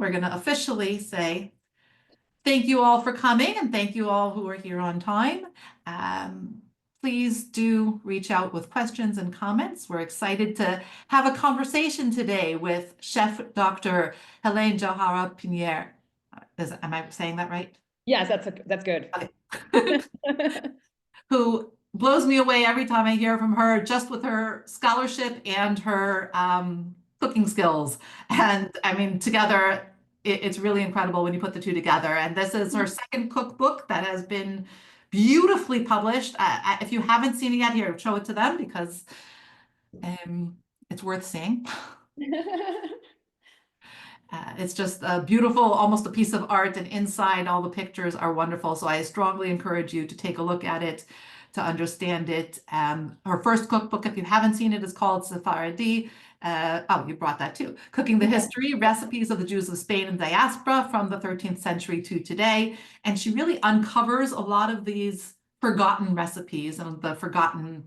we're going to officially say thank you all for coming, and thank you all who are here on time. Please do reach out with questions and comments. We're excited to have a conversation today with Chef Dr. Hélène Jawhara Piñer. Am I saying that right? Yes, that's good. Okay. Who blows me away every time I hear from her, just with her scholarship and her cooking skills. And I mean, together, it's really incredible when you put the two together. And this is her second cookbook that has been beautifully published. If you haven't seen it yet, here, show it to them, because it's worth seeing. It's just a beautiful, almost a piece of art, and inside all the pictures are wonderful. So I strongly encourage you to take a look at it, to understand it. Her first cookbook, if you haven't seen it, is called Sefardí. Oh, you brought that too. Cooking the History, Recipes of the Jews of Spain and Diaspora from the 13th century to today. And she really uncovers a lot of these forgotten recipes and the forgotten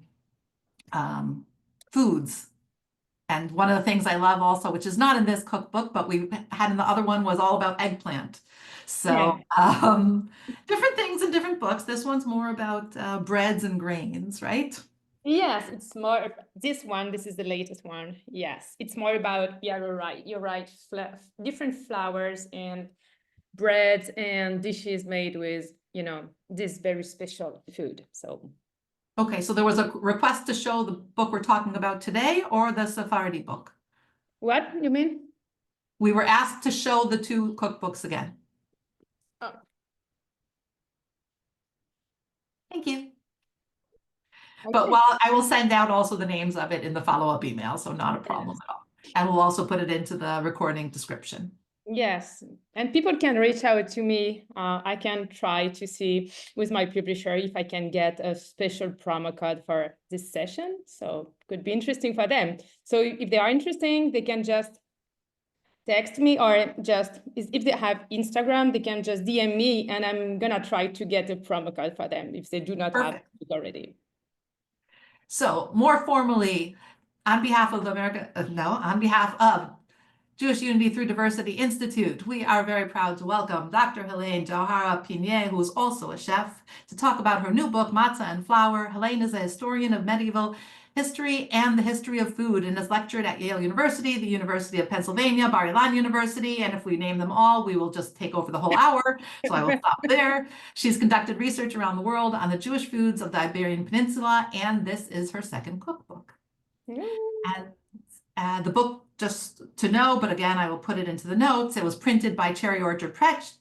foods. And one of the things I love also, which is not in this cookbook, but we had in the other one, was all about eggplant. So different things in different books. This one's more about breads and grains, right? Yes, it's more, this is the latest one. Yes, it's more about, yeah, you're right, different flours and breads and dishes made with, you know, this very special food. So. Okay, so there was a request to show the book we're talking about today, or the Sephardi book? What you mean? We were asked to show the two cookbooks again. Oh. Thank you. Okay. But I will send out also the names of it in the follow-up email, so not a problem at all. And we'll also put it into the recording description. Yes, and people can reach out to me. I can try to see with my publisher if I can get a special promo code for this session. So it could be interesting for them. So if they are interested, they can just text me, or just, if they have Instagram, they can just DM me, and I'm gonna try to get a promo code for them if they do not have it already. So more formally, on behalf of on behalf of Jewish Unity Through Diversity Institute, we are very proud to welcome Dr. Hélène Jawhara Piñer, who is also a chef, to talk about her new book, Matzah and Flour. Hélène is a historian of medieval history and the history of food, and has lectured at Yale University, the University of Pennsylvania, Bar-Ilan University, and if we name them all, we will just take over the whole hour, so I will stop there. She's conducted research around the world on the Jewish foods of the Iberian Peninsula, and this is her second cookbook. And the book, just to know, but again, I will put it into the notes, it was printed by Cherry Orchard Press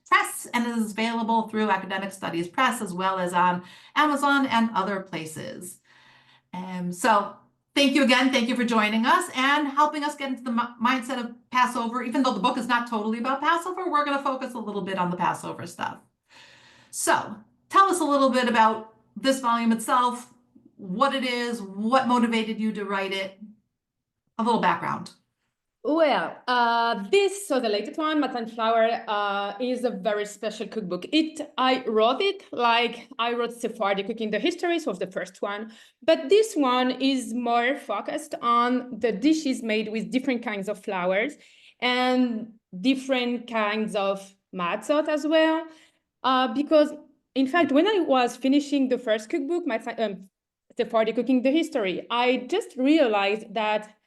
and is available through Academic Studies Press, as well as on Amazon and other places. So thank you again. Thank you for joining us and helping us get into the mindset of Passover. Even though the book is not totally about Passover, we're going to focus a little bit on the Passover stuff. So tell us a little bit about this volume itself, what it is, what motivated you to write it, a little background. Well, so the latest one, Matzah and Flour, is a very special cookbook. I wrote it like I wrote Sephardic Cooking the History, so the first one, but this one is more focused on the dishes made with different kinds of flours and different kinds of matzot as well, because in fact, when I was finishing the first cookbook, Sephardic Cooking the History, I just realized that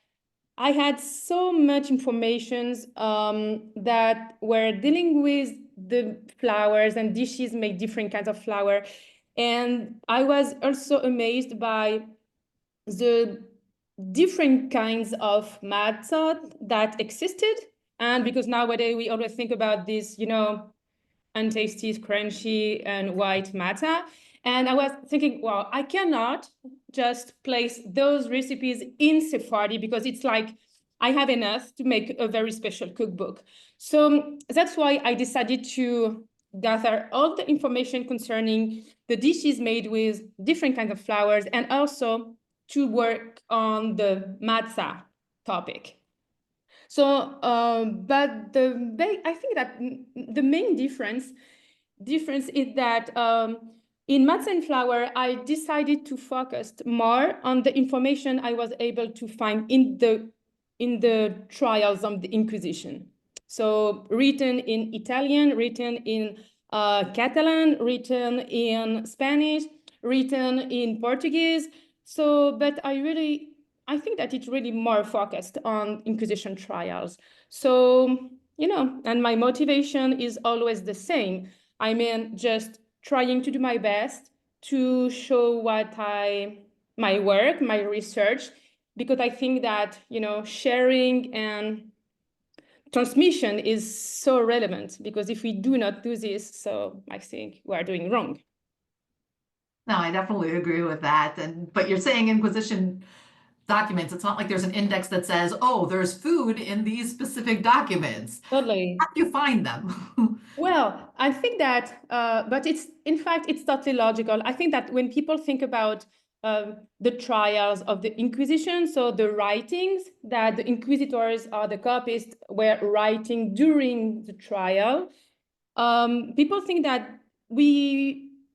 I had so much information that were dealing with the flours and dishes made different kinds of flour. And I was also amazed by the different kinds of matzot that existed. And because nowadays we always think about this, you know, untasty, crunchy, and white matzah. And I was thinking, well, I cannot just place those recipes in Sephardi because it's like I have enough to make a very special cookbook. So that's why I decided to gather all the information concerning the dishes made with different kinds of flours, and also to work on the matzah topic. So, but I think that the main difference is that in Matzah and Flour, I decided to focus more on the information I was able to find in the trials of the Inquisition. So written in Italian, written in Catalan, written in Spanish, written in Portuguese. So, but I think that it's really more focused on Inquisition trials. So, you know, and my motivation is always the same. I mean, just trying to do my best to show my work, my research, because I think that, you know, sharing and transmission is so relevant, because if we do not do this, so I think we are doing wrong. No, I definitely agree with that. But you're saying Inquisition documents, it's not like there's an index that says, oh, there's food in these specific documents. Totally. How do you find them? Well, I think that, but in fact, it's totally logical. I think that when people think about the trials of the Inquisition, so the writings that the inquisitors or the copists were writing during the trial, people think that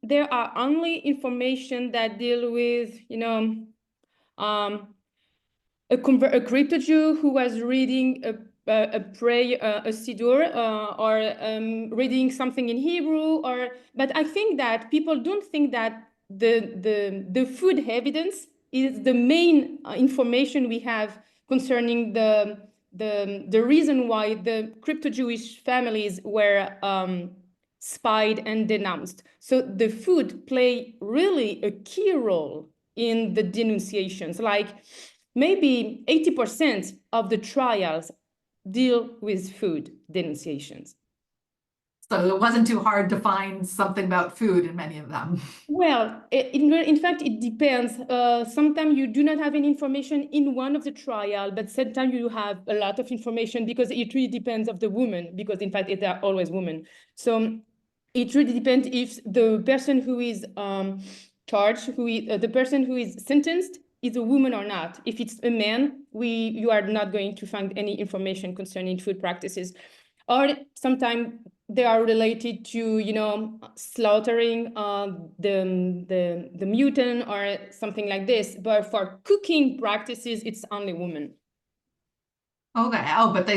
there are only information that deal with, you know, a crypto-Jew who was reading a prayer, a siddur, or reading something in Hebrew, but I think that people don't think that the food evidence is the main information we have concerning the reason why the crypto-Jewish families were spied and denounced. So the food play really a key role in the denunciations. Like maybe 80% of the trials deal with food denunciations. So it wasn't too hard to find something about food in many of them. Well, in fact, it depends. Sometimes you do not have any information in one of the trial, but sometimes you have a lot of information, because it really depends of the woman, because in fact, they are always women. So it really depends if the person who is charged, the person who is sentenced is a woman or not. If it's a man, you are not going to find any information concerning food practices. Or sometimes they are related to, you know, slaughtering the mutant or something like this. But for cooking practices, it's only women. Okay. Oh, but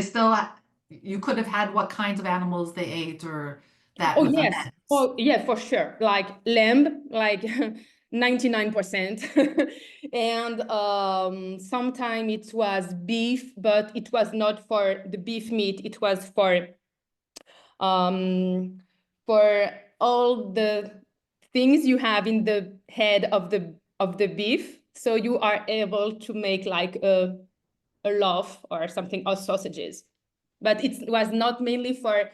you could have had what kinds of animals they ate, or that Oh, was yes. immense. Oh, yeah, for sure. Like lamb, like 99%. And sometimes it was beef, but it was not for the beef meat. It was for all the things you have in the head of the beef. So you are able to make like a loaf or something, or sausages. But it was not mainly for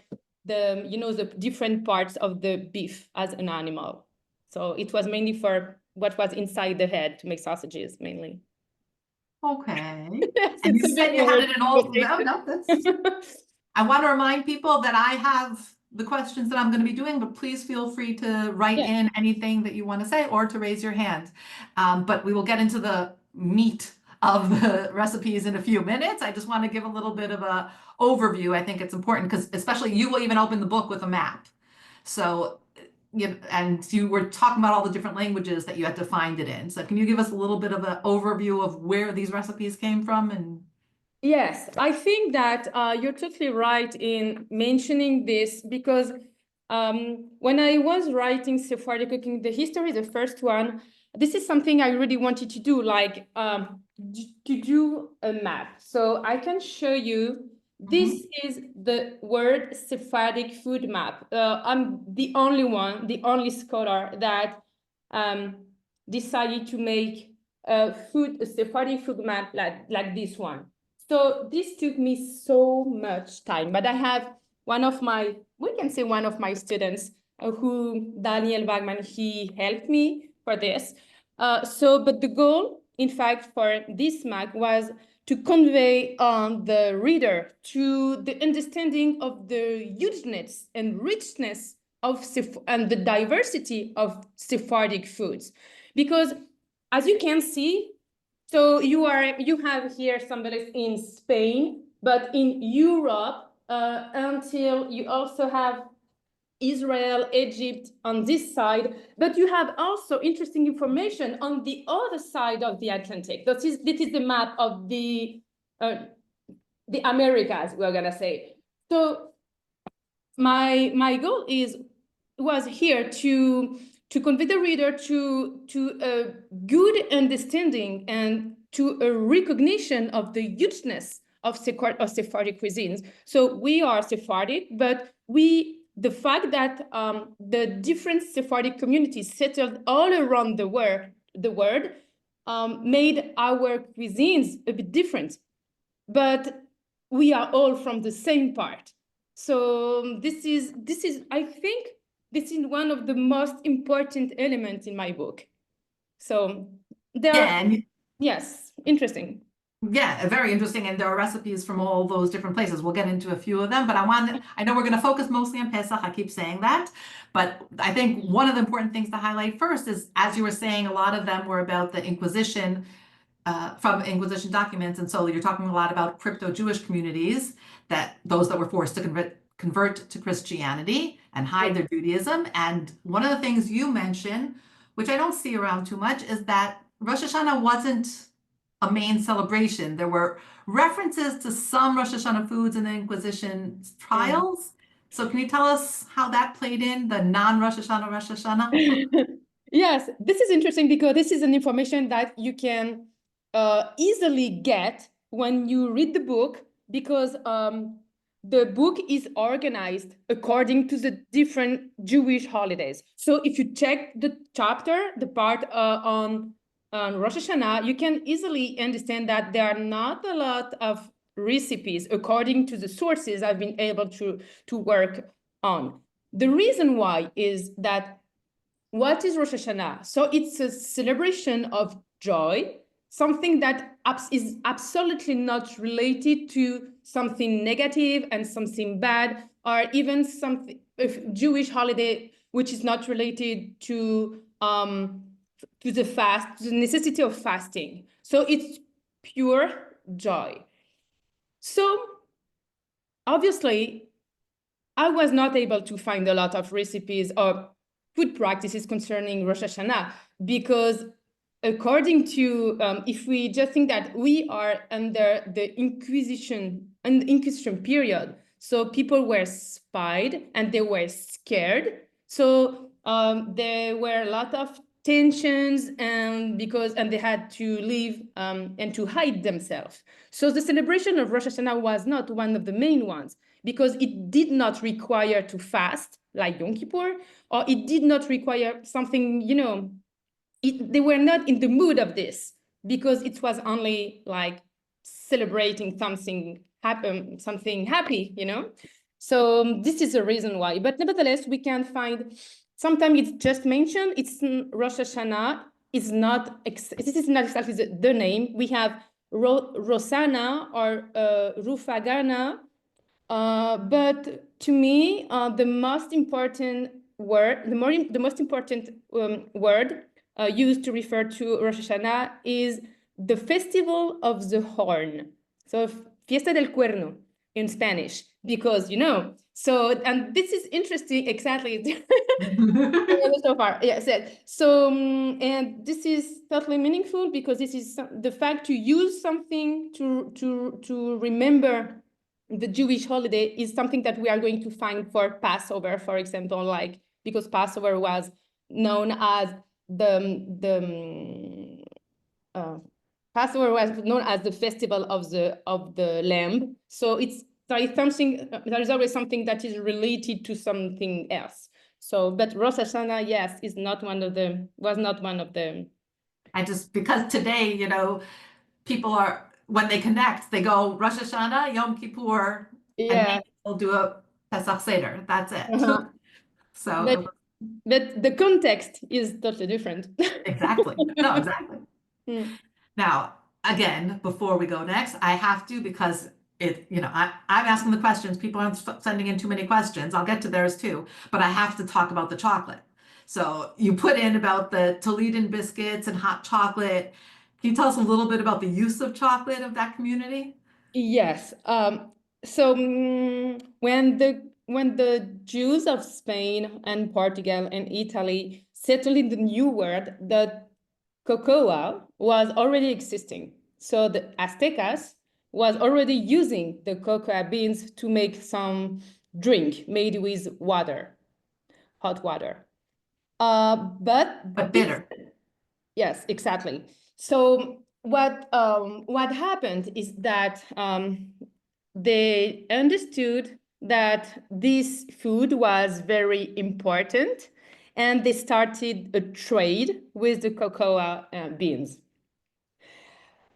the, you know, the different parts of the beef as an animal. So it was mainly for what was inside the head to make sausages mainly. Okay. Yes, And you it's a said bit you had more it in all, no, I want to remind people that I have the questions that I'm going to be doing, but please feel free to write Yeah. in anything that you want to say or to raise your hand. But we will get into the meat of the recipes in a few minutes. I just want to give a little bit of a overview. I think it's important because especially you will even open the book with a map. So, and you were talking about all the different languages that you had to find it in. So can you give us a little bit of an overview of where these recipes came from? And Yes, I think that you're totally right in mentioning this, because when I was writing Sephardic Cooking the History, the first one, this is something I really wanted to do, like to do a map. So I can show you, this is the word Sephardic food map. I'm the only scholar that decided to make a Sephardic food map like this one. So this took me so much time, but I have we can say one of my students who, Daniel Wagman, he helped me for this. But the goal, in fact, for this map was to convey the reader to the understanding of the hugeness and richness and the diversity of Sephardic foods. Because as you can see, so you have here somebody in Spain, but in Europe, until you also have Israel, Egypt on this side, but you have also interesting information on the other side of the Atlantic. This is the map of the Americas, we're gonna say. So my goal was here to convey the reader to a good understanding and to a recognition of the hugeness of Sephardic cuisines. So we are Sephardic, but the fact that the different Sephardic communities settled all around the world made our cuisines a bit different, but we are all from the same part. So this is I think this is one of the most important elements in my book. So there are, yes, interesting. Yeah, very interesting. And there are recipes from all those different places. We'll get into a few of them, but I know we're going to focus mostly on Pesach. I keep saying that, but I think one of the important things to highlight first is, as you were saying, a lot of them were about the Inquisition, from Inquisition documents. And so you're talking a lot about crypto-Jewish communities, those that were forced to convert to Christianity and hide their Judaism. And one of the things you mention, which I don't see around too much, is that Rosh Hashanah wasn't a main celebration. There were references to some Rosh Hashanah foods in the Inquisition trials. So can you tell us how that played in, the non-Rosh Hashanah Rosh Hashanah? Yes, this is interesting because this is an information that you can easily get when you read the book, because the book is organized according to the different Jewish holidays. So if you check the chapter, the part on Rosh Hashanah, you can easily understand that there are not a lot of recipes according to the sources I've been able to work on. The reason why is that, what is Rosh Hashanah? So it's a celebration of joy, something that is absolutely not related to something negative and something bad, or even something Jewish holiday which is not related to the fast, to the necessity of fasting. So it's pure joy. So obviously, I was not able to find a lot of recipes or food practices concerning Rosh Hashanah, because according to, if we just think that we are under the Inquisition period, so people were spied and they were scared. So there were a lot of tensions, and they had to leave and to hide themselves. So the celebration of Rosh Hashanah was not one of the main ones, because it did not require to fast like Yom Kippur, or it did not require something, they were not in the mood of this, because it was only like celebrating something happy, So this is the reason why. But nevertheless, we can find, sometimes it's just mentioned, it's Rosh Hashanah, this is not exactly the name. We have Rosanna or Rufagana, but to me, the most important word, the most important word used to refer to Rosh Hashanah is the Festival of the Horn. So Fiesta del Cuerno in Spanish, because, so, and this is interesting, exactly. So far, yes. So, and this is totally meaningful, because this is the fact to use something to remember the Jewish holiday is something that we are going to find for Passover, for example, because Passover was known as Passover was known as the festival of the Lamb. So there is always something that is related to something else. So, but Rosh Hashanah, yes, was not one of them. Because today, people when they connect, they go Rosh Hashanah, Yom Kippur, and maybe they'll do a Pesach Seder. That's it. So, but the context is totally different. Exactly. No, exactly. Now, again, before we go next, I have to, because I'm asking the questions. People aren't sending in too many questions. I'll get to theirs too, but I have to talk about the chocolate. So you put in about the Toledan biscuits and hot chocolate. Can you tell us a little bit about the use of chocolate of that community? Yes. So when the Jews of Spain and Portugal and Italy settled in the New World, the cocoa was already existing. So the Aztecas was already using the cocoa beans to make some drink made with water, hot water. But bitter. Yes, exactly. So what happened is that they understood that this food was very important, and they started a trade with the cocoa beans.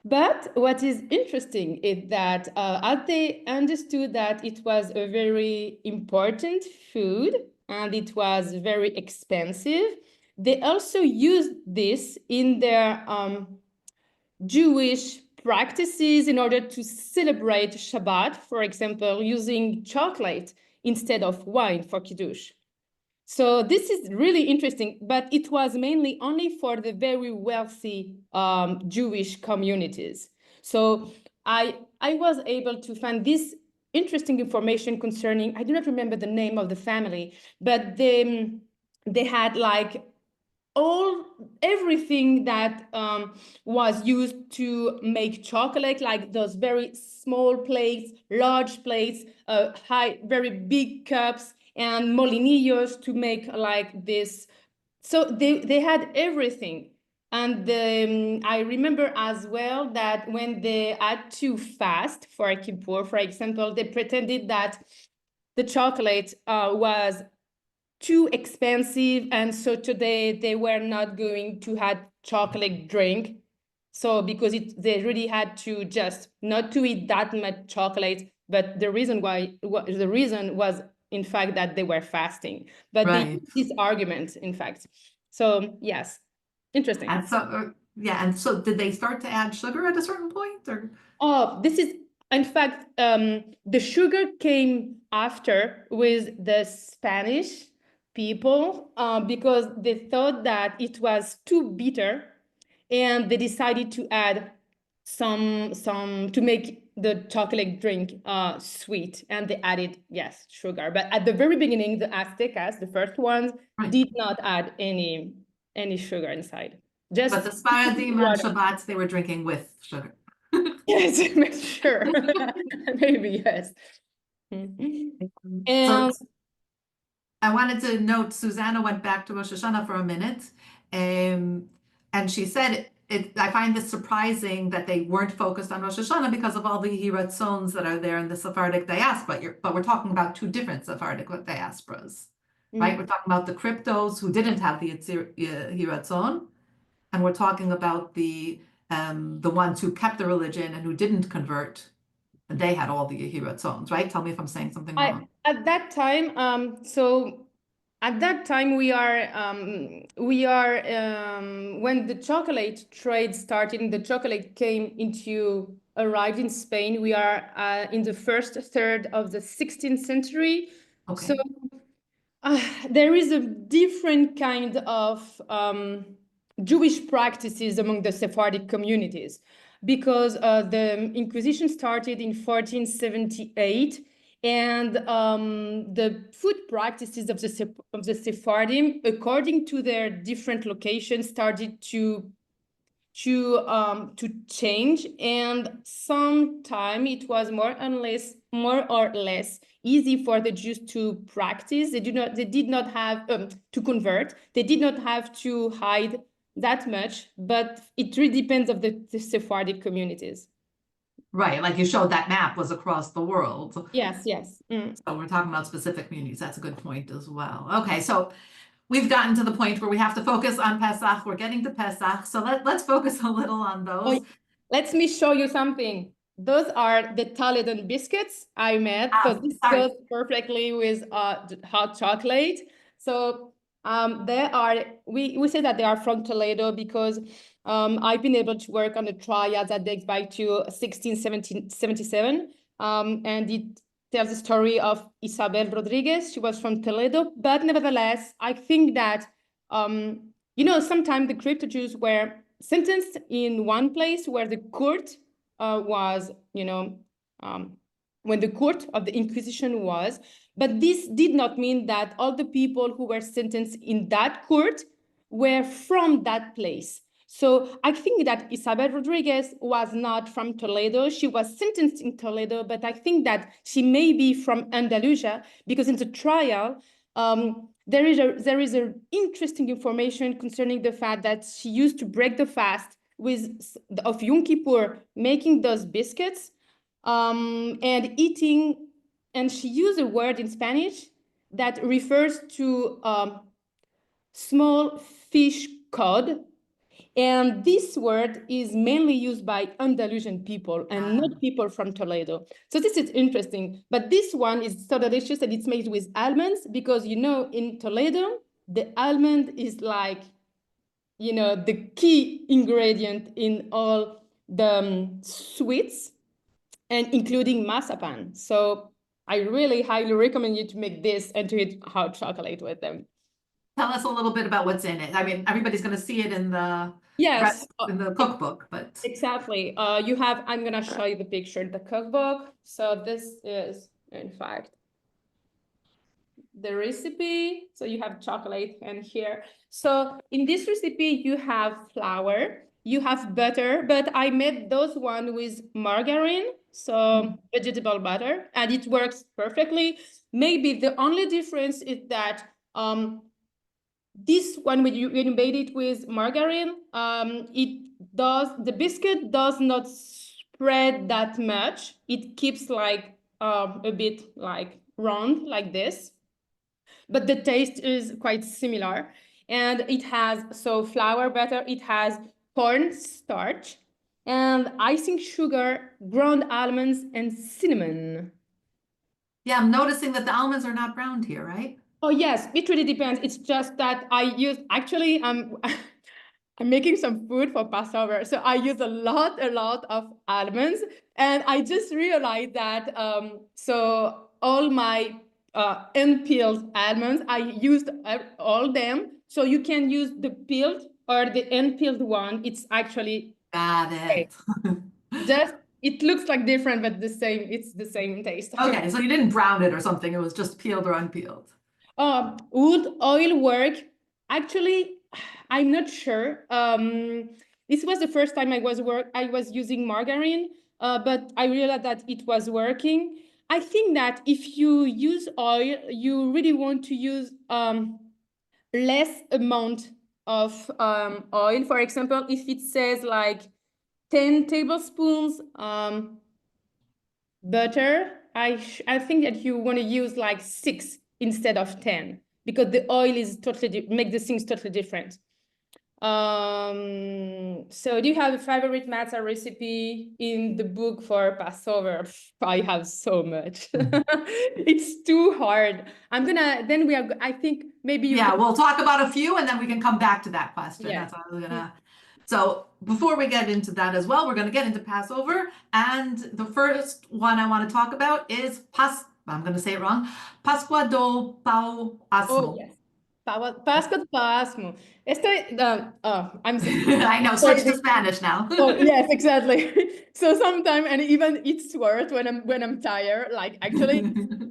But what is interesting is that as they understood that it was a very important food and it was very expensive, they also used this in their Jewish practices in order to celebrate Shabbat, for example, using chocolate instead of wine for Kiddush. So this is really interesting, but it was mainly only for the very wealthy Jewish communities. So I was able to find this interesting information concerning, I do not remember the name of the family, but they had like everything that was used to make chocolate, like those very small plates, large plates, very big cups, and molinillos to make like this. So they had everything. And I remember as well that when they had to fast for Kippur, for example, they pretended that the chocolate was too expensive, and so today they were not going to have chocolate drink. So because they really had to just not to eat that much chocolate, but the reason was in fact that they were fasting. But they used this argument, in fact. So yes, interesting. And so, yeah, and so did they start to add sugar at a certain point, or? Oh, this is, in fact, the sugar came after with the Spanish people because they thought that it was too bitter, and they decided to add some to make the chocolate drink sweet, and they added, yes, sugar. But at the very beginning, the Aztecas, the first ones, did not add any sugar inside. Just but the Sefardí on Shabbat, they were drinking with sugar. Yes, sure. Maybe, yes. And So I wanted to note, Susanna went back to Rosh Hashanah for a minute, and she said, I find this surprising that they weren't focused on Rosh Hashanah because of all the Hiratzons that are there in the Sephardic diaspora. But we're talking about two different Sephardic diasporas, right? We're talking about the cryptos who didn't have the Hiratzon, and we're talking about the ones who kept the religion and who didn't convert. And they had all the Hiratzons, right? Tell me if I'm saying something wrong. At that time, we are when the chocolate trade started, the chocolate arrived in Spain. We are in the first third of the 16th century. Okay. So there is a different kind of Jewish practices among the Sephardic communities, because the Inquisition started in 1478, and the food practices of the Sephardim, according to their different locations, started to change, and sometime it was more or less easy for the Jews to practice. They did not have to convert. They did not have to hide that much, but it really depends on the Sephardic communities. Right, like you showed, that map was across the world. Yes, yes. So we're talking about specific communities. That's a good point as well. Okay, so we've gotten to the point where we have to focus on Pesach. We're getting to Pesach, so let's focus a little on those. Let me show you something. Those are the Toledo biscuits I made. So this goes perfectly with hot chocolate. So we say that they are from Toledo because I've been able to work on the triad that dates back to 1677, and it tells the story of Isabel Rodriguez. She was from Toledo, but nevertheless, I think that sometimes the Crypto-Jews were sentenced in one place where the court was, when the court of the Inquisition was. But this did not mean that all the people who were sentenced in that court were from that place. So I think that Isabel Rodriguez was not from Toledo. She was sentenced in Toledo, but I think that she may be from Andalusia, because in the trial, there is a interesting information concerning the fact that she used to break the fast of Yom Kippur, making those biscuits and eating, and she used a word in Spanish that refers to small fish cod. And this word is mainly used by Andalusian people and not people from Toledo. So this is interesting. But this one is so delicious, and it's made with almonds, because, you know, in Toledo, the almond is like, you know, the key ingredient in all the sweets, and including mazapan. So I really highly recommend you to make this and to eat hot chocolate with them. Tell us a little bit about what's in it. I mean, everybody's going to see it in the Yes, in the cookbook, but exactly. You have, I'm gonna show you the picture, the cookbook. So this is, in fact, the recipe. So you have chocolate and here. So in this recipe, you have flour, you have butter, but I made those one with margarine, so vegetable butter, and it works perfectly. Maybe the only difference is that this one, when you made it with margarine, the biscuit does not spread that much. It keeps like a bit like round like this, but the taste is quite similar. And it has, so flour, butter, it has corn starch and icing sugar, ground almonds, and cinnamon. yeah, I'm noticing that the almonds are not browned here, right? Oh yes, it really depends. It's just that I use, actually, I'm making some food for Passover, so I use a lot of almonds, and I just realized that so all my unpeeled almonds, I used all them. So you can use the peeled or the unpeeled one. It's actually Got it. just, it looks like different, but the same. It's the same taste. Okay, so you didn't brown it or something. It was just peeled or unpeeled. Would oil work? Actually, I'm not sure. This was the first time I was using margarine, but I realized that it was working. I think that if you use oil, you really want to use less amount of oil. For example, if it says like 10 tablespoons butter, I think that you want to use like 6 instead of 10, because the oil is totally make the things totally different. So do you have a favorite matzah recipe in the book for Passover? I have so much. It's too hard. I think maybe you Yeah, we'll talk about a few and then we can come back to that question. Yeah. That's what I was gonna. So before we get into that as well, we're gonna get into Passover. And the first one I want to talk about is I'm gonna say it wrong. Pascua do Pau Asmo. Oh, yes. Pascua do Pasmo. I'm I know, switch to Spanish now. Oh, yes, exactly. So sometimes, and even it's worse when I'm tired, like actually.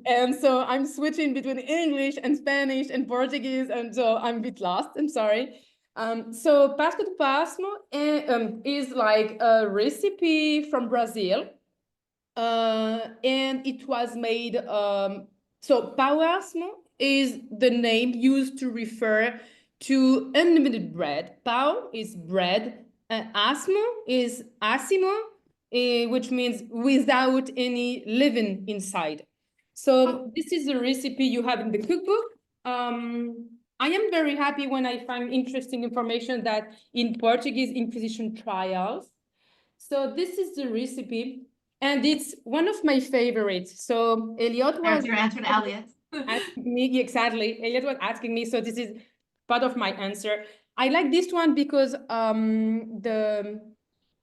And so I'm switching between English and Spanish and Portuguese, and so I'm a bit lost. I'm sorry. So Pascua do Pasmo is like a recipe from Brazil, and it was made. So pão asmo is the name used to refer to unlimited bread. Pão is bread, and asmo is asimo, which means without any leaven inside. So this is the recipe you have in the cookbook. I am very happy when I find interesting information that in Portuguese Inquisition Trials. So this is the recipe, and it's one of my favorites. So Elliot was There's your answer to Elliot. asking me, exactly. Elliot was asking me, so this is part of my answer. I like this one because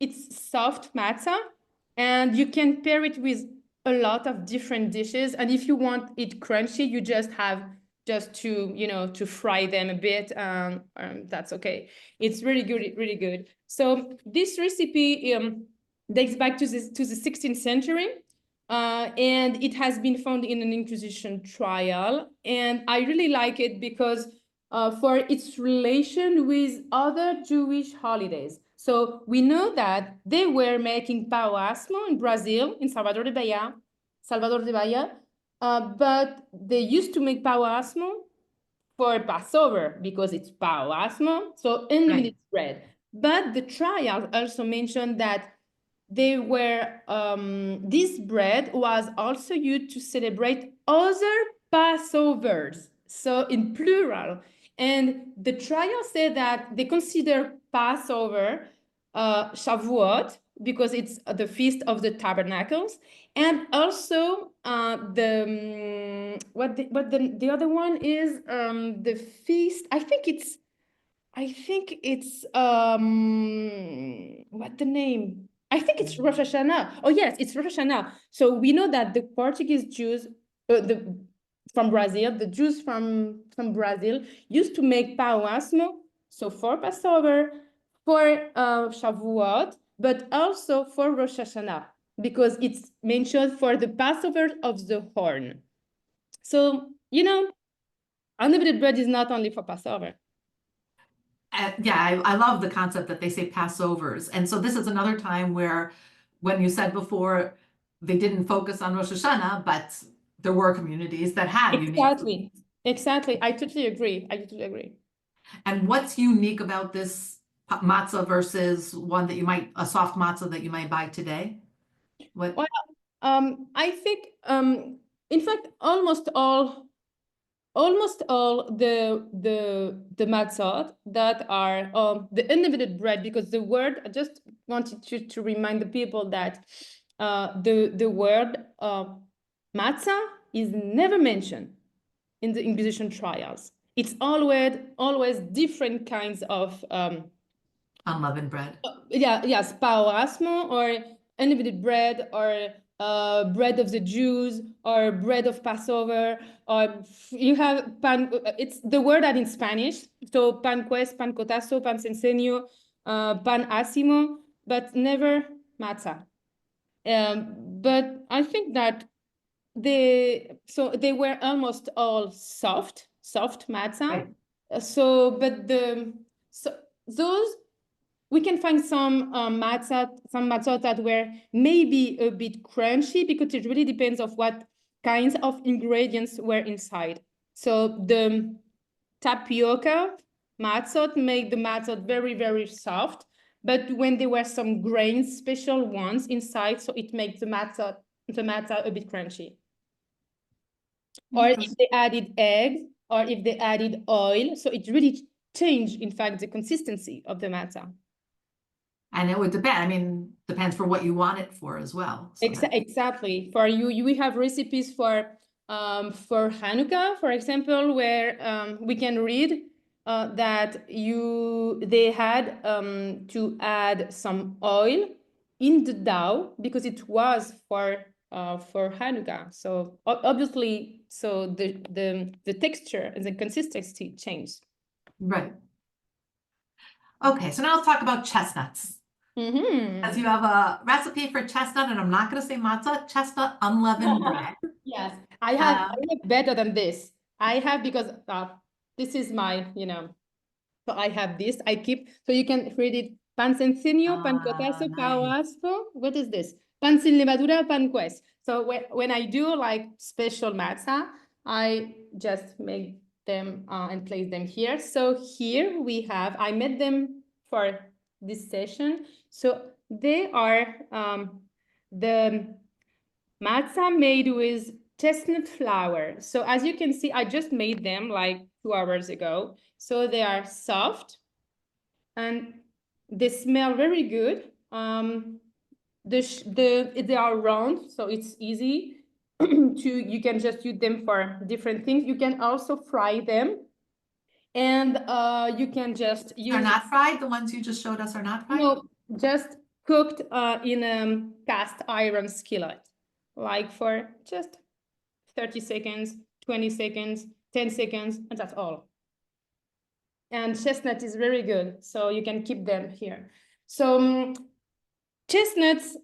it's soft matzah, and you can pair it with a lot of different dishes. And if you want it crunchy, you just have to fry them a bit. That's okay. It's really good, really good. So this recipe dates back to the 16th century. And it has been found in an Inquisition trial. And I really like it because for its relation with other Jewish holidays. So we know that they were making Pauasmo in Brazil, in Salvador de Bahia, but they used to make Pauasmo for Passover because it's Pauasmo, so unlimited bread. But the trial also mentioned that they were this bread was also used to celebrate other Passovers, so in plural. And the trial said that they consider Passover Shavuot because it's the Feast of the Tabernacles, and also the other one is the feast. I think it's what the name? I think it's Rosh Hashanah. Oh yes, it's Rosh Hashanah. So we know that the Portuguese Jews, from Brazil, the Jews from Brazil used to make Pauasmo, so for Passover, for Shavuot, but also for Rosh Hashanah, because it's mentioned for the Passover of the Horn. So, unlimited bread is not only for Passover. Yeah, I love the concept that they say Passovers. And so this is another time where, when you said before, they didn't focus on Rosh Hashanah, but there were communities that had unique. Exactly. I totally agree. And what's unique about this matzah versus one that a soft matzah that you might buy today? What? Well, I think, in fact, almost all the matzot that are the unlimited bread, because the word, I just wanted to remind the people that the word matzah is never mentioned in the Inquisition trials. It's always different kinds of Unleavened bread. Yes, pauasmo, or unlimited bread, or bread of the Jews, or bread of Passover, or you have pan. It's the word that in Spanish. So pan cues, pan cotazo, pan censenio, pan asimo, but never matzah. But I think that they were almost all soft matzah. Right. Those we can find some matzot that were maybe a bit crunchy, because it really depends of what kinds of ingredients were inside. So the tapioca matzot make the matzot very, very soft, but when there were some grains, special ones inside, so it makes the matzah a bit crunchy. Or if they added eggs, or if they added oil, so it really changed, in fact, the consistency of the matzah. And it would depend. I mean, depends for what you want it for as well. So Exactly. For you, we have recipes for Hanukkah, for example, where we can read that they had to add some oil in the dough because it was for Hanukkah. So obviously, so the texture and the consistency changed. Right. Okay, so now let's talk about chestnuts. As you have a recipe for chestnut, and I'm not going to say matzah, chestnut unleavened bread. Yes, I have better than this. I have, because this is my, so I have this. I keep, so you can read it. Pan sencillo, pan cotazo, pauaspo. What is this? Pan sin levadura, pan cues. So when I do like special matzah, I just make them and place them here. So here we have, I made them for this session. So they are the matzah made with chestnut flour. So as you can see, I just made them like 2 hours ago. So they are soft and they smell very good. They are round, so it's easy you can just use them for different things. You can also fry them, and you can just use. They're not fried. The ones you just showed us are not fried. No, just cooked in a cast iron skillet, like for just 30 seconds, 20 seconds, 10 seconds, and that's all. And chestnut is very good, so you can keep them here. So chestnuts,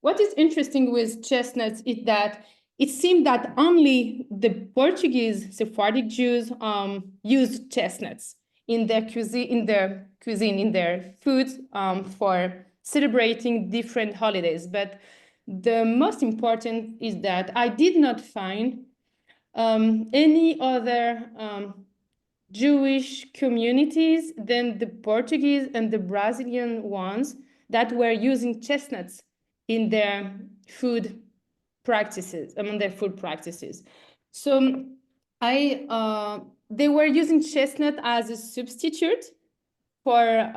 what is interesting with chestnuts is that it seemed that only the Portuguese Sephardic Jews used chestnuts in their cuisine, in their food for celebrating different holidays. But the most important is that I did not find any other Jewish communities than the Portuguese and the Brazilian ones that were using chestnuts in their food practices, among their food practices. So they were using chestnut as a substitute for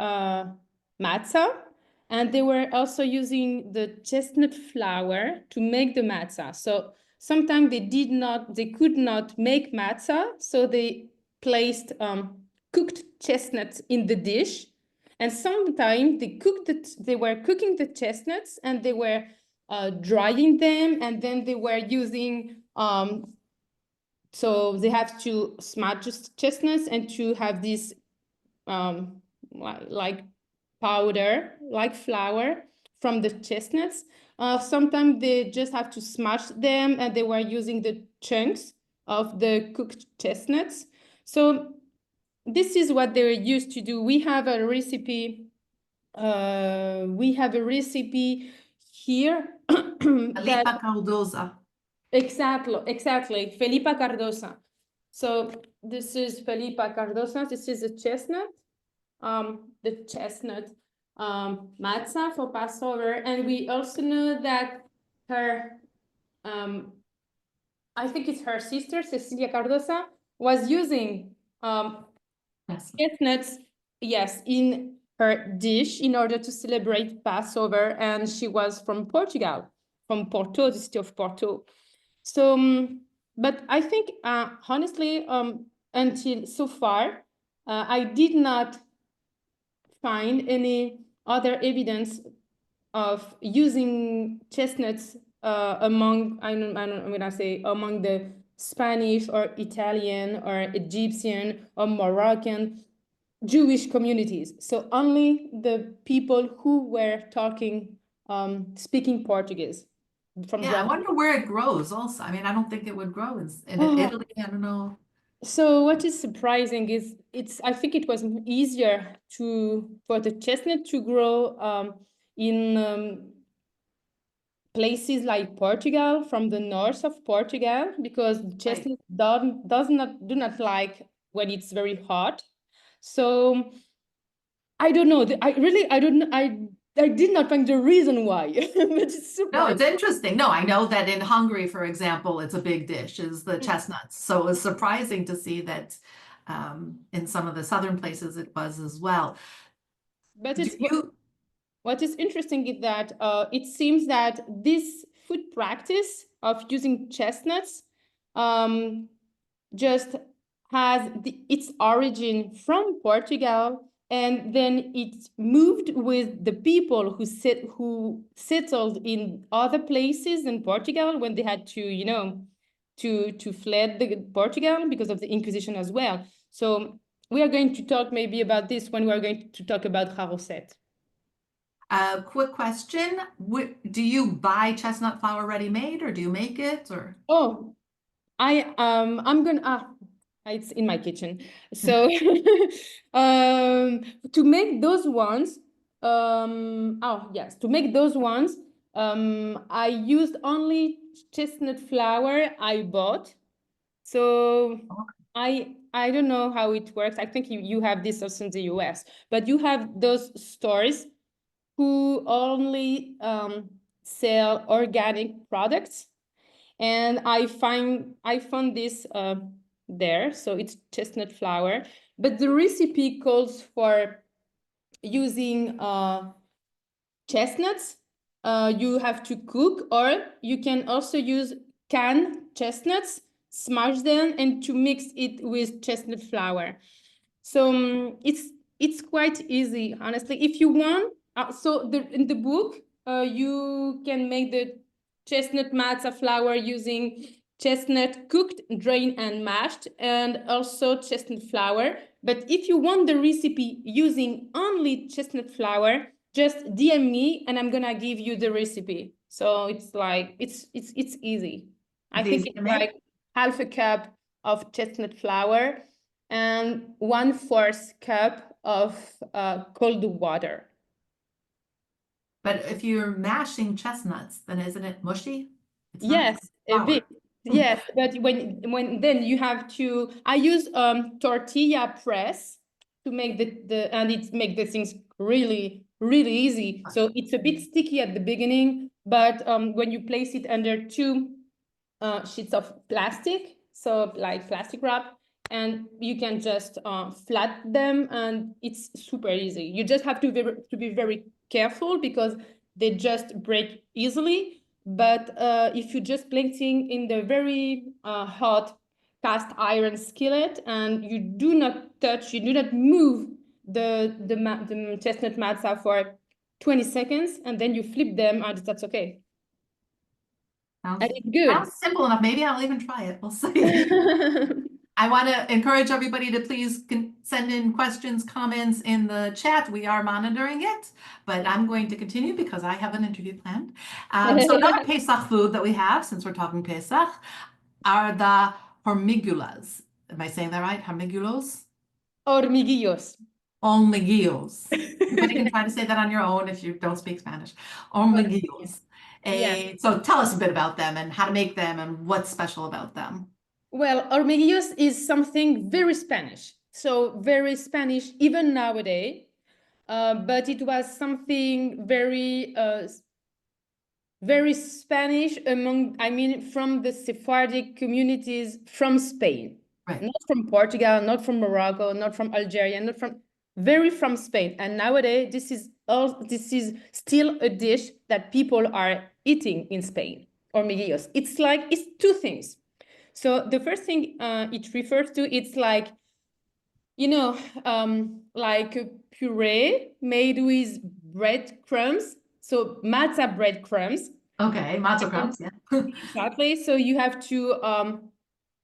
matzah, and they were also using the chestnut flour to make the matzah. So sometimes they could not make matzah, so they placed cooked chestnuts in the dish, and sometimes they were cooking the chestnuts and they were drying them, and then they were using so they have to smash chestnuts and to have this like powder, like flour from the chestnuts. Sometimes they just have to smash them, and they were using the chunks of the cooked chestnuts. So this is what they were used to do. We have a recipe. Here. Felipa Cardosa. Exactly. Felipa Cardosa. So this is Felipa Cardosa. This is a chestnut. The chestnut matzah for Passover, and we also know that her, I think it's her sister, Cecilia Cardosa, was using chestnuts, yes, in her dish in order to celebrate Passover, and she was from Portugal, from Porto, the city of Porto. So, but I think, honestly, until so far, I did not find any other evidence of using chestnuts among the Spanish or Italian or Egyptian or Moroccan Jewish communities. So only the people who were speaking Portuguese. I wonder where it grows also. I mean, I don't think it would grow in Italy. I don't know. So what is surprising is I think it was easier for the chestnut to grow in places like Portugal, from the north of Portugal, because chestnut do not like when it's very hot. So I don't know. I did not find the reason why. But it's surprising. No, it's interesting. No, I know that in Hungary, for example, it's a big dish, is the chestnuts. So it's surprising to see that in some of the southern places it was as well. But what is interesting is that it seems that this food practice of using chestnuts just has its origin from Portugal, and then it moved with the people who settled in other places in Portugal when they had to fled Portugal because of the Inquisition as well. So we are going to talk maybe about this when we are going to talk about Jarosette. Quick question: do you buy chestnut flour ready-made, or do you make it? Or I'm gonna. It's in my kitchen. So to make those ones, to make those ones, I used only chestnut flour I bought. So I don't know how it works. I think you have this also in the US, but you have those stores who only sell organic products, and I found this there. So it's chestnut flour, but the recipe calls for using chestnuts. You have to cook, or you can also use canned chestnuts, smash them, and to mix it with chestnut flour. So it's quite easy, honestly. If you want, in the book, you can make the chestnut matzah flour using chestnut cooked, drained, and mashed, and also chestnut flour. But if you want the recipe using only chestnut flour, just DM me and I'm gonna give you the recipe. So it's like it's easy. I think it's like half a cup of chestnut flour and 1/4 cup of cold water. But if you're mashing chestnuts, then isn't it mushy? It's not Yes, a flour. bit. Yes, but when then you have to, I use tortilla press to make the and it make the things really easy. So it's a bit sticky at the beginning, but when you place it under two sheets of plastic, so like plastic wrap, and you can just flat them, and it's super easy. You just have to be very careful because they just break easily. But if you just placing in the very hot cast iron skillet and you do not touch, you do not move the chestnut matzah for 20 seconds, and then you flip them, and that's okay. And it's good. Sounds simple enough. Maybe I'll even try it. We'll see. I want to encourage everybody to please send in questions, comments in the chat. We are monitoring it, but I'm going to continue because I have an interview planned. So another Pesach food that we have, since we're talking Pesach, are the hormigulas. Am I saying that right? Hormigulos? Hormiguillos. Hormiguillos. You can try to say that on your own if you don't speak Spanish. Hormiguillos. Yeah. So tell us a bit about them and how to make them and what's special about them. Well, hormiguillos is something very Spanish. So very Spanish even nowadays, but it was something very Spanish from the Sephardic communities from Spain. Right. Not from Portugal, not from Morocco, not from Algeria, not from from Spain. And nowadays this is still a dish that people are eating in Spain, hormiguillos. It's two things. So the first thing it refers to, it's like, like a puree made with breadcrumbs. So matzah breadcrumbs. Okay, matzah crumbs, yeah. Exactly. So you have to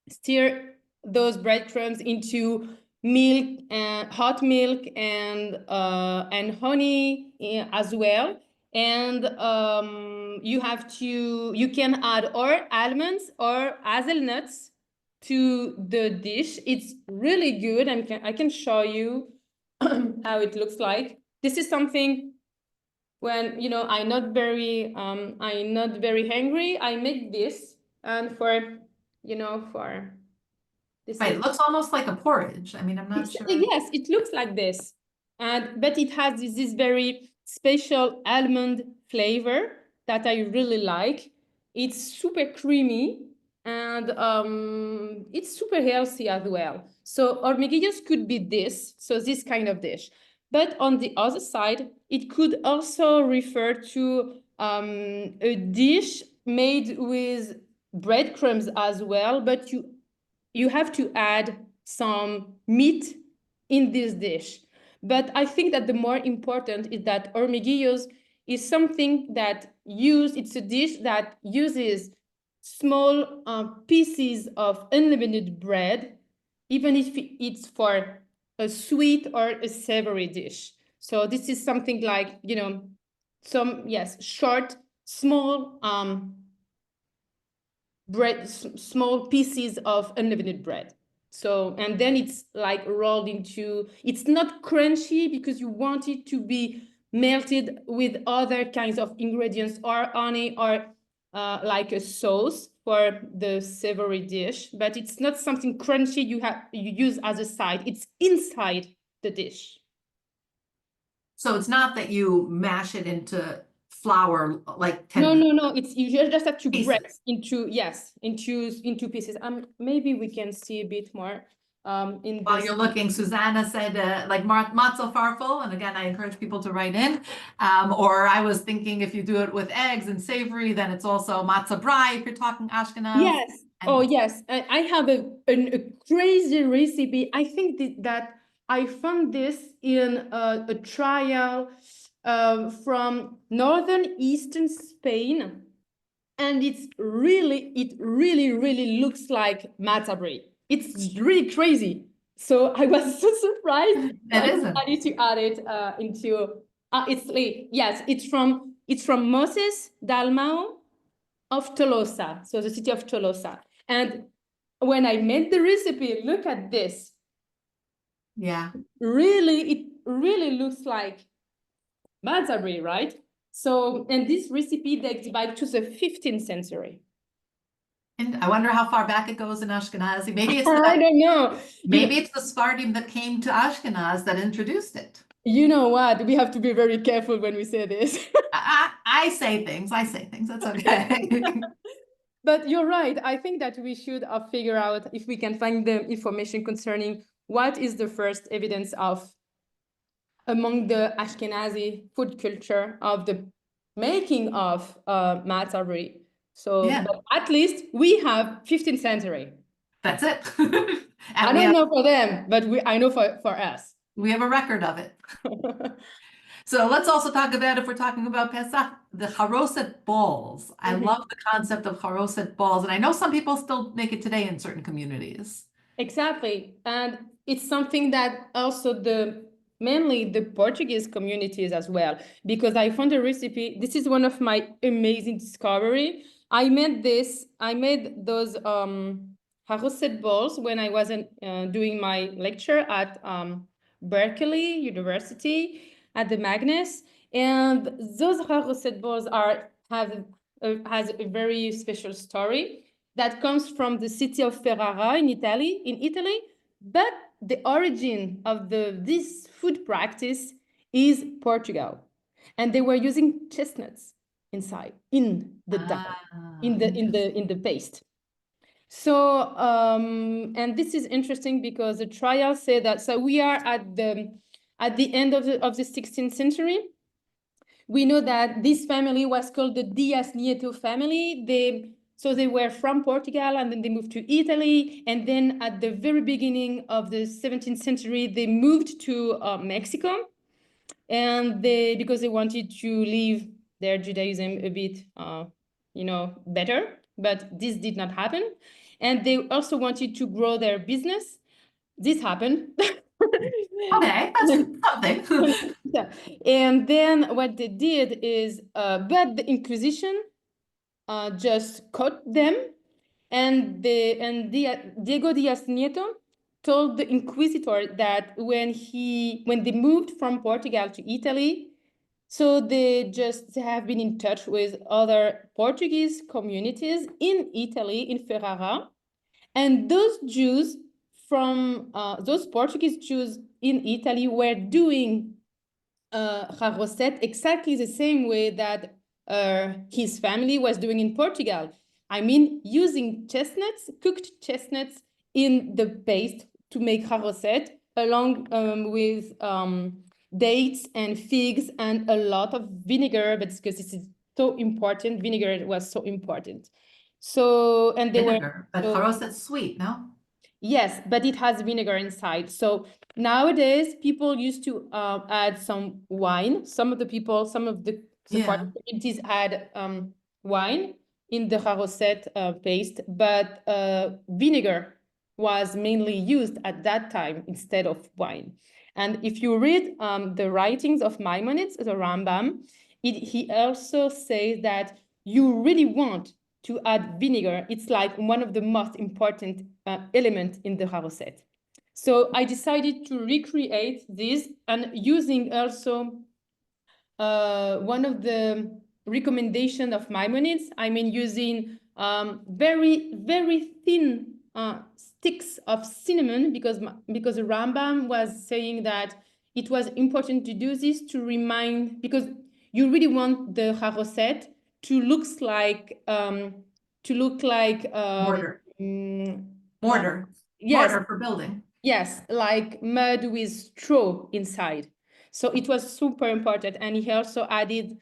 stir those breadcrumbs into milk and hot milk and honey as well. And you can add or almonds or hazelnuts to the dish. It's really good, and I can show you how it looks like. This is something when I'm not very hungry, I make this, and for this. Right, it looks almost like a porridge. I mean, I'm not sure. Yes, it looks like this, but it has this very special almond flavor that I really like. It's super creamy, and it's super healthy as well. So hormiguillos could be this kind of dish. But on the other side, it could also refer to a dish made with breadcrumbs as well, but you have to add some meat in this dish. But I think that the more important is that hormiguillos is something that it's a dish that uses small pieces of unleavened bread, even if it's for a sweet or a savory dish. So this is something like, short, small small pieces of unleavened bread. So, and then it's like rolled into, it's not crunchy because you want it to be melted with other kinds of ingredients or honey or like a sauce for the savory dish, but it's not something crunchy you use as a side. It's inside the dish. So it's not that you mash it into flour like no, it's you just have to break into pieces. Maybe we can see a bit more in while this. you're looking. Susanna said like matzo farfel, and again I encourage people to write in, or I was thinking if you do it with eggs and savory, then it's also matzah brai if you're talking Ashkenaz. Yes. Oh yes, I have a crazy recipe. I think that I found this in a trial from northern eastern Spain, and it really looks like matzah brie. It's really crazy. So I was so surprised. I need to add it into. It's from Moses Dalmau, of Tolosa, so the city of Tolosa. And when I made the recipe, look at this. Yeah. Really, it really looks like Matzah, right? So, and this recipe dates back to the 15th century. And I wonder how far back it goes in Ashkenazi. Maybe it's I don't know. maybe it's the Sephardim that came to Ashkenaz that introduced it. You know what? We have to be very careful when we say this. I say things. That's okay. But you're right. I think that we should figure out if we can find the information concerning what is the first evidence of among the Ashkenazi food culture of the making of Matzah. So Yeah. but at least we have 15th century. That's it. I don't know for them, but I know for us. We have a record of it. So let's also talk about, if we're talking about Pesach, the charoset balls. I love the concept of charoset balls, and I know some people still make it today in certain communities. Exactly, and it's something that also mainly the Portuguese communities as well, because I found a recipe. This is one of my amazing discovery. I made those charoset balls when I wasn't doing my lecture at Berkeley University at the Magnus, and those charoset balls has a very special story that comes from the city of Ferrara in Italy, but the origin of this food practice is Portugal, and they were using chestnuts inside in the dough, in the paste. So and this is interesting because the trials say that. So we are at the end of the 16th century. We know that this family was called the Dias Nieto family. They were from Portugal, and then they moved to Italy. And then at the very beginning of the 17th century, they moved to Mexico. And because they wanted to live their Judaism a bit, better. But this did not happen. And they also wanted to grow their business. This happened. Okay, that's something. Yeah. And then what they did is, but the Inquisition just caught them, and Diego Diaz Nieto told the Inquisitor that when they moved from Portugal to Italy, so they have been in touch with other Portuguese communities in Italy, in Ferrara, and those Jews from those Portuguese Jews in Italy were doing charoset exactly the same way that his family was doing in Portugal. I mean, using chestnuts, cooked chestnuts in the paste to make charoset, along with dates and figs and a lot of vinegar, but because this is so important, vinegar was so important. So, and they Vinegar, but so, charoset's sweet, no? yes, but it has vinegar inside. So nowadays, people used to add some wine. Some of the Sephardic communities add wine in the charoset paste, but vinegar was mainly used at that time instead of wine. And if you read the writings of Maimonides, the Rambam, he also says that you really want to add vinegar. It's like one of the most important elements in the charoset. So I decided to recreate this, and using also one of the recommendations of Maimonides, I mean using very, very thin sticks of cinnamon, because the Rambam was saying that it was important to do this to remind, because you really want the charoset to look like Mortar. Mortar. Yes. Mortar for building. Yes, like mud with straw inside. So it was super important. And he also added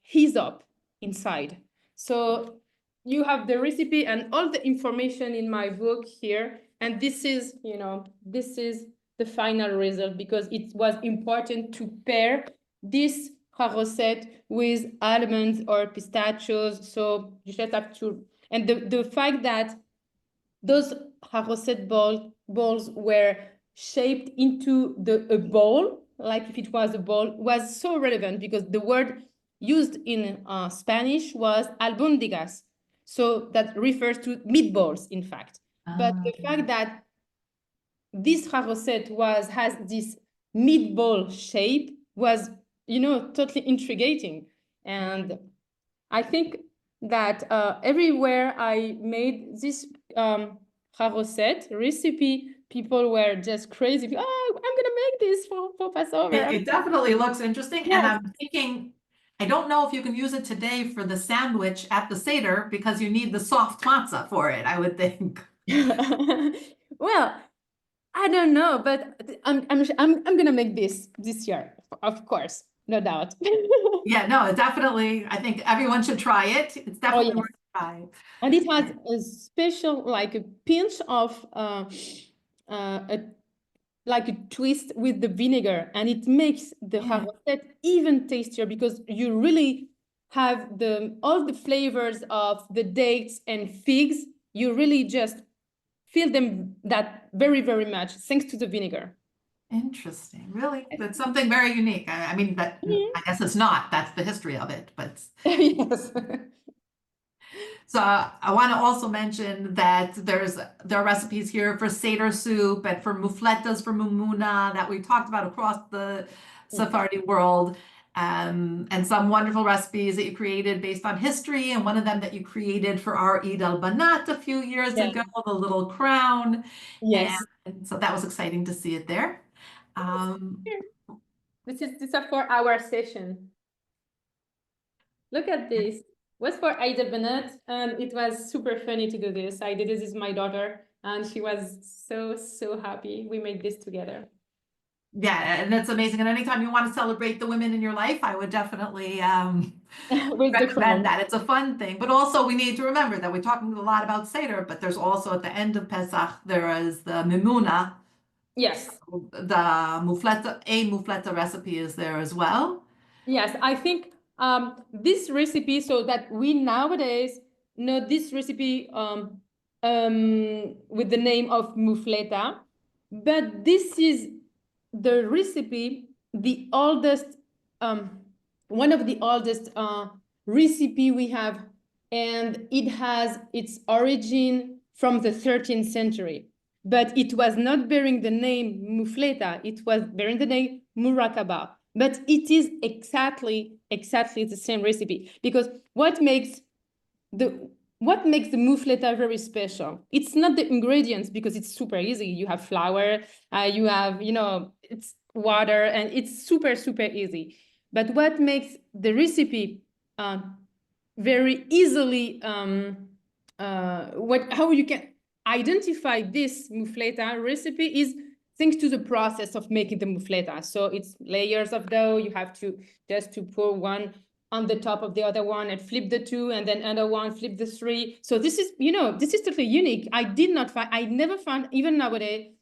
hyssop inside. So you have the recipe and all the information in my book here. And this is the final result, because it was important to pair this charoset with almonds or pistachios. So you just have to, and the fact that those charoset balls were shaped into a bowl, like if it was a bowl, was so relevant, because the word used in Spanish was albóndigas. So that refers to meatballs, in fact. But the fact that this charosette has this meatball shape was, totally intriguing. And I think that everywhere I made this charosette recipe, people were just crazy. Oh, I'm gonna make this for Passover. It definitely looks interesting. Yes. And I'm thinking, I don't know if you can use it today for the sandwich at the Seder because you need the soft matzah for it, I would think. Well, I don't know, but I'm gonna make this year, of course, no doubt. Yeah, no, definitely. I think everyone should try it. It's definitely yes. worth a try. And it has a special, like a pinch of like a twist with the vinegar, and it makes the charosette even tastier because you really have all the flavors of the dates and figs. You really just feel them that very, very much thanks to the vinegar. Interesting, really. That's something very unique. I mean, that I guess it's not. That's the history of it, but yes. So I want to also mention that there are recipes here for Seder soup and for mufletas for mumuna that we talked about across the Sephardi world, and some wonderful recipes that you created based on history, and one of them that you created for our Eid al-Banat a few years ago, the little crown. Yes. And so that was exciting to see it there. This is a 4-hour session. Look at this. Was for Eid al-Banat, and it was super funny to do this. I did this with my daughter, and she was so happy. We made this together. Yeah, and that's amazing. And anytime you want to celebrate the women in your life, I would definitely recommend that. It's a fun thing. But also we need to remember that we're talking a lot about Seder, but there's also at the end of Pesach, there is the mimuna. Yes. The mufleta recipe is there as well. Yes, I think this recipe, so that we nowadays know this recipe with the name of mufleta, but this is the recipe, the oldest, one of the oldest recipe we have, and it has its origin from the 13th century. But it was not bearing the name mufleta, it was bearing the name murakaba. But it is exactly the same recipe, because what makes the mufleta very special, it's not the ingredients, because it's super easy. You have flour, you have, it's water, and it's super easy. But what makes the recipe very easily, how you can identify this mufleta recipe is thanks to the process of making the mufleta. So it's layers of dough. You have to pour one on the top of the other one and flip the two, and then another one, flip the three. So this is, this is totally unique. I never found, even nowadays,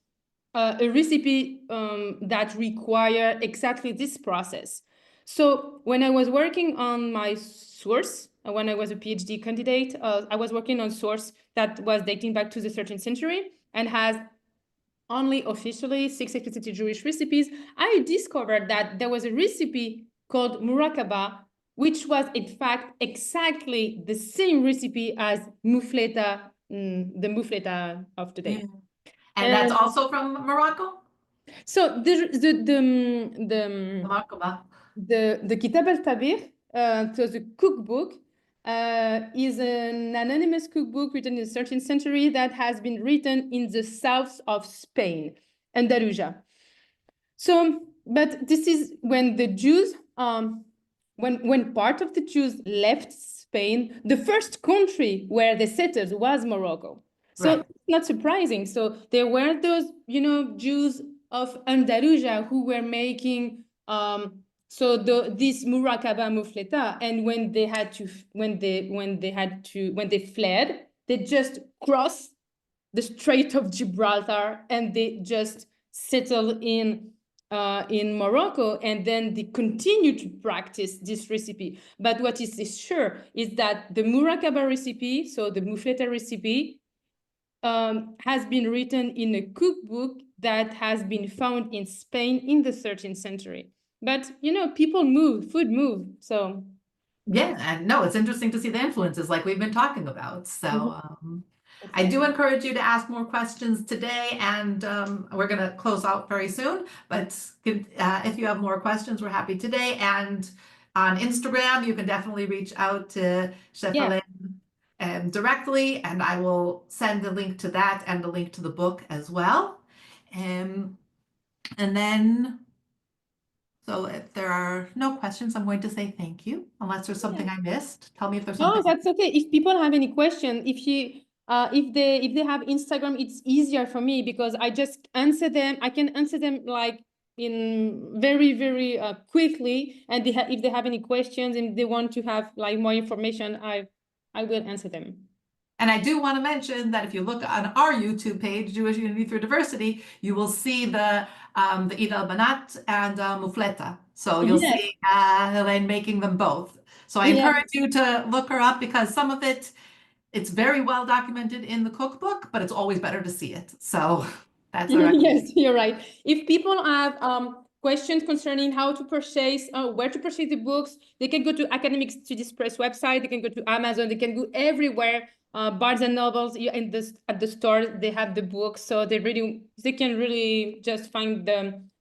a recipe that require exactly this process. So when I was working on my source, when I was a PhD candidate, I was working on source that was dating back to the 13th century and has only officially 6 explicitly Jewish recipes. I discovered that there was a recipe called murakaba, which was in fact exactly the same recipe as mufleta, the mufleta of today. Yeah. And that's also from Morocco? So the Kitab al-Tabir, so the cookbook, is an anonymous cookbook written in the 13th century that has been written in the south of Spain, Andalusia. So, but this is when the Jews, when part of the Jews left Spain, the first country where they settled was Morocco. So it's not surprising. So there were those, Jews of Andalusia who were making this murakaba mufleta, and when they fled, they just crossed the Strait of Gibraltar and they just settled in Morocco, and then they continue to practice this recipe. But what is sure is that the murakaba recipe, so the mufleta recipe, has been written in a cookbook that has been found in Spain in the 13th century. But, people move, food move. So Yeah, and no, it's interesting to see the influences like we've been talking about. So I do Exactly. encourage you to ask more questions today, and we're going to close out very soon. But if you have more questions, we're happy today. And on Instagram, you can definitely reach out to Chef Yeah. Hélène directly, and I will send the link to that and the link to the book as well. And then, so if there are no questions, I'm going to say thank you, unless there's something I missed. Tell me if there's No, something. that's okay. If people have any question, if they have Instagram, it's easier for me because I just answer them. I can answer them like in very quickly. And if they have any questions and they want to have like more information, I will answer them. And I do want to mention that if you look on our YouTube page, Jewish Unity Through Diversity, you will see the Ida al-Banat and Mufleta. So you'll Yes. see Hélène making them both. So I Yeah. encourage you to look her up because some of it's very well documented in the cookbook, but it's always better to see it. So that's our Yes, you're right. If people have questions concerning how to purchase, where to purchase the books, they can go to Academic Studies Press website. They can go to Amazon. They can go everywhere. Barnes and Nobles at the store they have the books, so they can really just find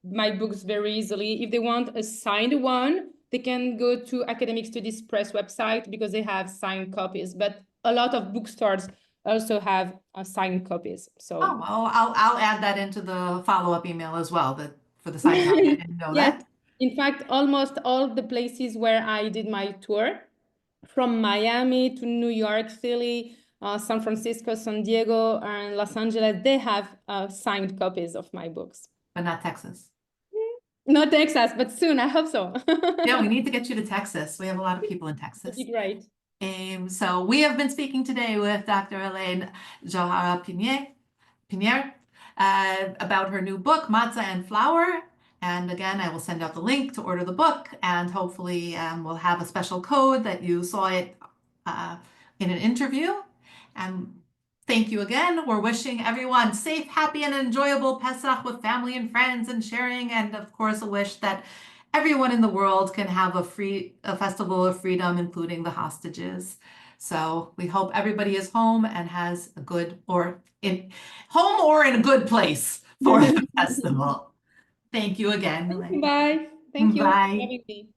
my books very easily. If they want a signed one, they can go to Academic Studies Press website because they have signed copies. But a lot of bookstores also have signed copies. So Oh, well, I'll add that into the follow-up email as well, that for the signed copy. I didn't know yes, that. in fact, almost all the places where I did my tour, from Miami to New York, Philly, San Francisco, San Diego, and Los Angeles, they have signed copies of my books. But not Texas. Not Texas, but soon, I hope so. Yeah, we need to get you to Texas. We have a lot of people in Texas. That'd be great. So we have been speaking today with Dr. Hélène Jawhara Piñer about her new book, Matzah and Flour. And again, I will send out the link to order the book, and hopefully we'll have a special code that you saw it in an interview. And thank you again. We're wishing everyone safe, happy, and enjoyable Pesach with family and friends and sharing. And of course, a wish that everyone in the world can have a festival of freedom, including the hostages. So we hope everybody is home and has a good in a good place for the festival. Thank you again. Bye. Thank you for Bye. having me.